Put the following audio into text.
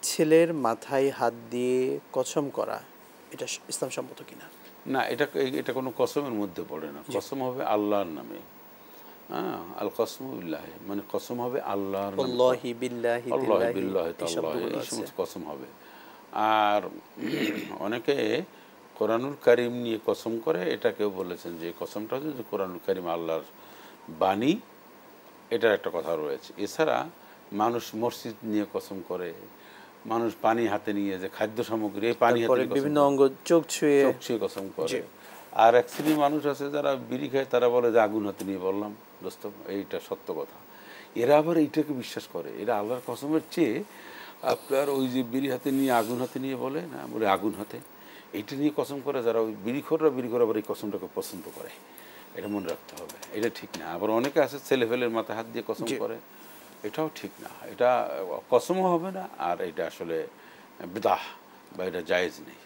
ছেলের মাথায় হাত দিয়ে কসম করা এটা ইসলাম সম্মত কিনা? না, এটা কোনো কসমের মধ্যে পড়ে না। কসম হবে আল্লাহর নামে। হ্যাঁ, আল কসমু বিল্লাহি, মানে কসম হবে আল্লাহর নামে, আল্লাহি বিল্লাহি আল্লাহ তিল্লাহি বিল্লাহি এই তাল্লাহি, শব্দগুলো এই আছে। সমস্ত কসম হবে। আর অনেকে কোরআনুল কারিম নিয়ে কসম করে, এটাকেও বলেছেন যে কসমটা হচ্ছে যে কোরআনুল কারিম আল্লাহর বাণী, এটার একটা কথা রয়েছে। এছাড়া মানুষ মসজিদ নিয়ে কসম করে, মানুষ পানি হাতে নিয়ে, যে খাদ্য সামগ্রী, এই পানি হাতে তারপরে নিয়ে কসম বিভিন্ন করে, অঙ্গ চোখ ছুঁয়ে চোখ ছুঁয়ে কসম করে। আর এক শ্রেণীর মানুষ আছে যারা বিড়ি খায়, তারা বলে যে আগুন হাতে নিয়ে বললাম দোস্ত এইটা সত্য কথা। এরা আবার এইটাকে বিশ্বাস করে। এরা আল্লাহর কসমের চেয়ে আপনার ওই যে বিড়ি হাতে নিয়ে আগুন হাতে নিয়ে বলে না, বলে আগুন হাতে, এইটা নিয়ে কসম করে। যারা ওই বিড়িখোররা আবার এই কসমটাকে পছন্দ করে, এটা মনে রাখতে হবে। এটা ঠিক না। আবার অনেকে আছে ছেলে ফেলের মাথায় হাত দিয়ে কসম করে, এটাও ঠিক না। এটা কসমও হবে না, আর এটা আসলে বিদআহ বা এটা জায়েজ নেই।